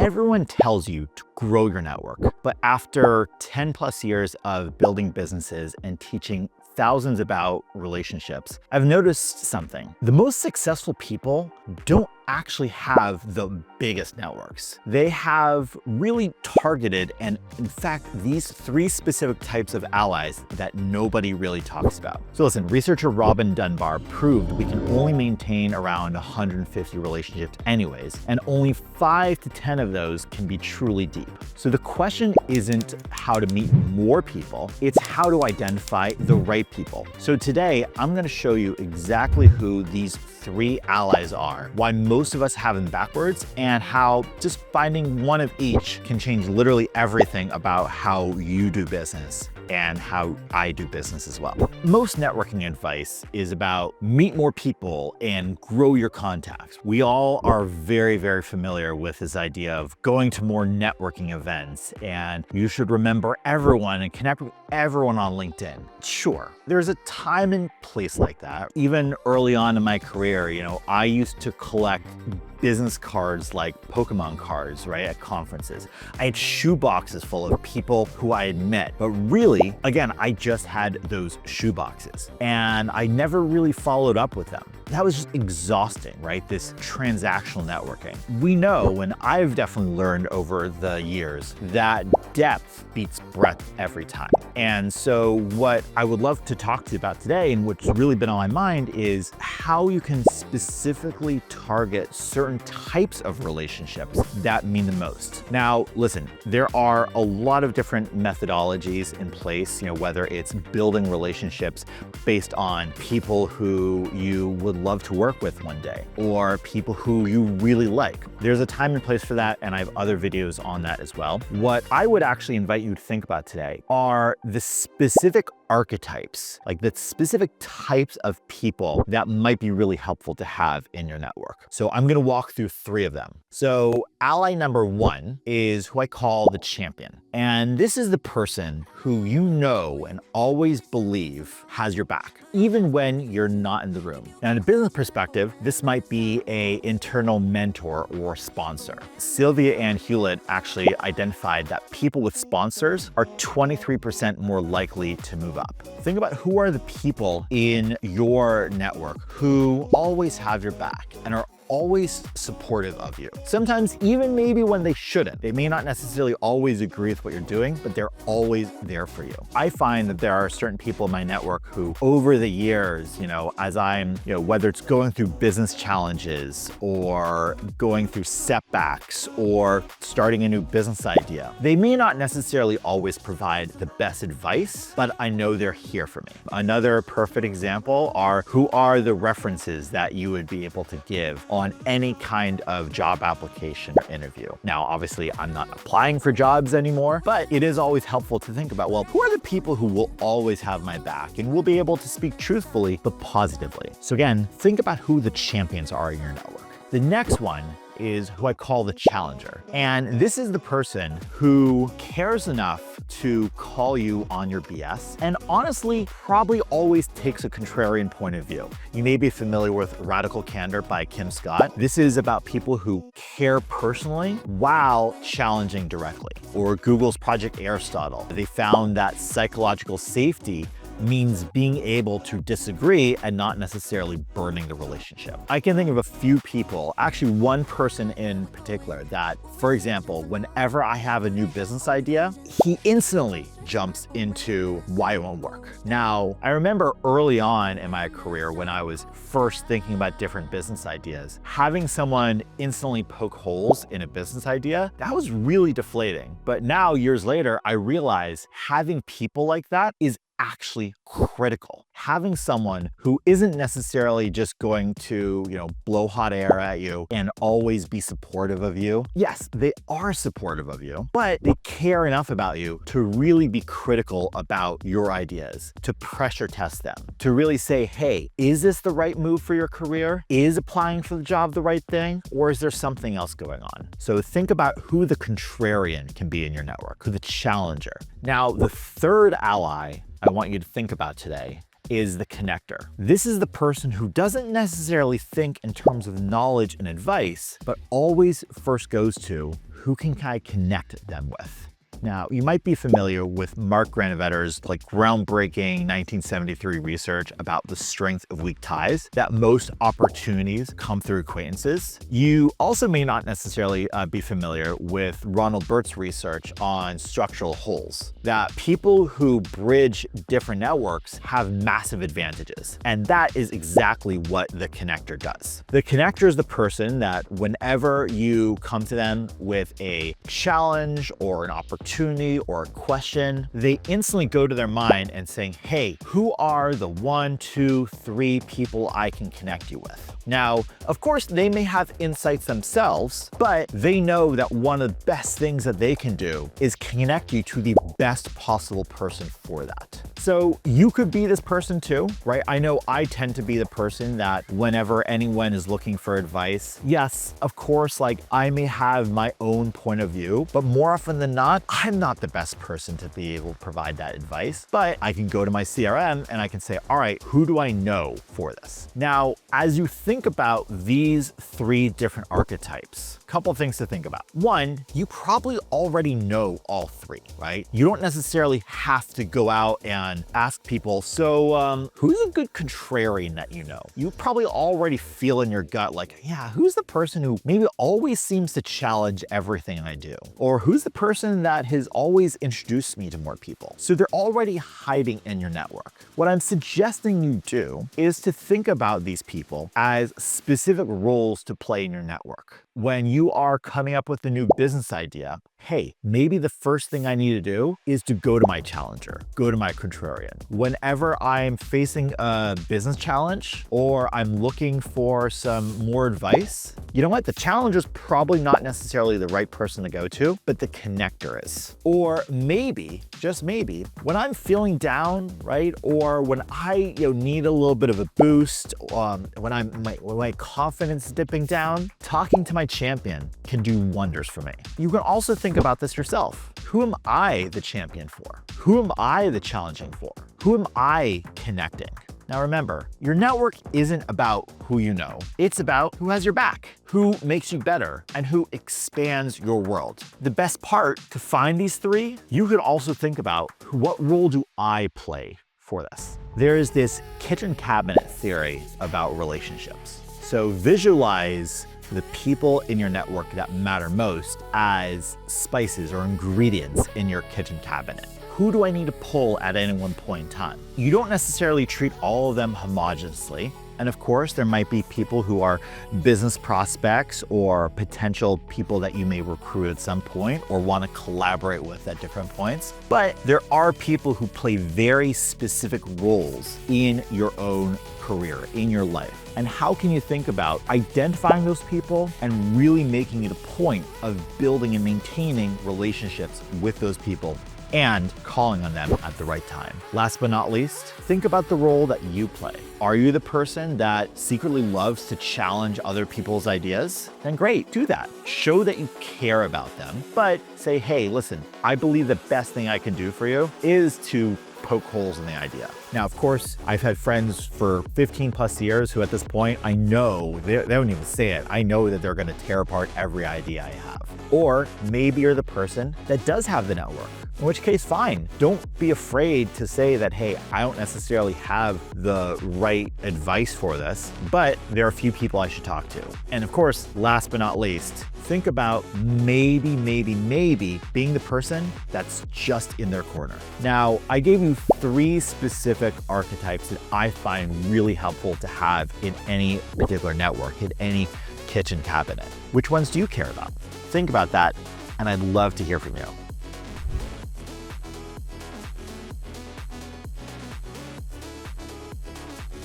Everyone tells you to grow your network, but after 10 plus years of building businesses and teaching thousands about relationships, I've noticed something. The most successful people don't actually have the biggest networks. They have really targeted and, in fact, these 3 specific types of allies that nobody really talks about. So listen, researcher Robin Dunbar proved we can only maintain around 150 relationships anyways, and only 5 to 10 of those can be truly deep. So the question isn't how to meet more people, it's how to identify the right people. So today, I'm gonna show you exactly who these 3 allies are, why most of us have them backwards, and how just finding one of each can change literally everything about how you do business and how I do business as well. Most networking advice is about meet more people and grow your contacts. We all are very, very familiar with this idea of going to more networking events, and you should remember everyone and connect with everyone on LinkedIn. Sure, there's a time and place like that. Even early on in my career, I used to collect business cards like Pokemon cards, right, at conferences. I had shoe boxes full of people who I had met, but really, again, I just had those shoe boxes and I never really followed up with them. That was just exhausting, right? This transactional networking. We know, and I've definitely learned over the years, that depth beats breadth every time. And so what I would love to talk to you about today, and what's really been on my mind, is how you can specifically target certain types of relationships that mean the most. Now, listen, there are a lot of different methodologies in place, whether it's building relationships based on people who you would love to work with one day, or people who you really like. There's a time and place for that, and I have other videos on that as well. What I would actually invite you to think about today are the specific archetypes, like the specific types of people that might be really helpful to have in your network. So I'm gonna walk through 3 of them. So ally number 1 is who I call the champion. And this is the person who you know and always believe has your back, even when you're not in the room. Now, in a business perspective, this might be an internal mentor or sponsor. Sylvia Ann Hewlett actually identified that people with sponsors are 23% more likely to move up. Think about who are the people in your network who always have your back and are always supportive of you. Sometimes even maybe when they shouldn't. They may not necessarily always agree with what you're doing, but they're always there for you. I find that there are certain people in my network who over the years, as I'm, whether it's going through business challenges or going through setbacks or starting a new business idea, they may not necessarily always provide the best advice, but I know they're here for me. Another perfect example are who are the references that you would be able to give on any kind of job application or interview. Now, obviously, I'm not applying for jobs anymore, but it is always helpful to think about, well, who are the people who will always have my back and will be able to speak truthfully, but positively? So again, think about who the champions are in your network. The next one is who I call the challenger. And this is the person who cares enough to call you on your BS and honestly probably always takes a contrarian point of view. You may be familiar with Radical Candor by Kim Scott. This is about people who care personally while challenging directly. Or Google's Project Aristotle. They found that psychological safety means being able to disagree and not necessarily burning the relationship. I can think of a few people, actually one person in particular that, for example, whenever I have a new business idea, he instantly jumps into why it won't work. Now, I remember early on in my career when I was first thinking about different business ideas, having someone instantly poke holes in a business idea, that was really deflating. But now, years later, I realize having people like that is actually critical. Having someone who isn't necessarily just going to, blow hot air at you and always be supportive of you. Yes, they are supportive of you, but they care enough about you to really be critical about your ideas, to pressure test them, to really say, hey, is this the right move for your career? Is applying for the job the right thing? Or is there something else going on? So think about who the contrarian can be in your network, who the challenger. Now, the third ally I want you to think about today is the connector. This is the person who doesn't necessarily think in terms of knowledge and advice, but always first goes to who can I connect them with? Now, you might be familiar with Mark Granovetter's groundbreaking 1973 research about the strength of weak ties, that most opportunities come through acquaintances. You also may not necessarily be familiar with Ronald Burt's research on structural holes, that people who bridge different networks have massive advantages. And that is exactly what the connector does. The connector is the person that whenever you come to them with a challenge or an opportunity or a question, they instantly go to their mind and saying, hey, who are the 1, 2, 3 people I can connect you with? Now, of course, they may have insights themselves, but they know that one of the best things that they can do is connect you to the best possible person for that. So you could be this person too, right? I know I tend to be the person that whenever anyone is looking for advice, yes, of course, I may have my own point of view, but more often than not, I'm not the best person to be able to provide that advice, but I can go to my CRM and I can say, all right, who do I know for this? Now, as you think about these 3 different archetypes, a couple of things to think about. One, you probably already know all 3, right? You don't necessarily have to go out and ask people, so who's a good contrarian that you know? You probably already feel in your gut yeah, who's the person who maybe always seems to challenge everything I do? Or who's the person that has always introduced me to more people? So they're already hiding in your network. What I'm suggesting you do is to think about these people as specific roles to play in your network. When you are coming up with a new business idea, hey, maybe the first thing I need to do is to go to my challenger, go to my contrarian. Whenever I'm facing a business challenge or I'm looking for some more advice, you know what? The challenger is probably not necessarily the right person to go to, but the connector is. Or maybe, just maybe, when I'm feeling down, right? Or when I need a little bit of a boost, when my confidence is dipping down, talking to my champion can do wonders for me. You can also think about this yourself. Who am I the champion for? Who am I the challenging for? Who am I connecting? Now remember, your network isn't about who you know. It's about who has your back, who makes you better, and who expands your world. The best part, to find these 3, you could also think about what role do I play for this? There is this kitchen cabinet theory about relationships. So visualize the people in your network that matter most as spices or ingredients in your kitchen cabinet. Who do I need to pull at any one point in time? You don't necessarily treat all of them homogeneously. And of course, there might be people who are business prospects or potential people that you may recruit at some point or want to collaborate with at different points. But there are people who play very specific roles in your own career, in your life. And how can you think about identifying those people and really making it a point of building and maintaining relationships with those people and calling on them at the right time? Last but not least, think about the role that you play. Are you the person that secretly loves to challenge other people's ideas? Then great, do that. Show that you care about them, but say, hey, listen, I believe the best thing I can do for you is to poke holes in the idea. Now, of course, I've had friends for 15 plus years who at this point, I know, they don't even say it, I know that they're gonna tear apart every idea I have. Or maybe you're the person that does have the network, in which case, fine. Don't be afraid to say that, hey, I don't necessarily have the right advice for this, but there are a few people I should talk to. And of course, last but not least, think about maybe being the person that's just in their corner. Now, I gave you 3 specific archetypes that I find really helpful to have in any particular network, in any kitchen cabinet. Which ones do you care about? Think about that, and I'd love to hear from you.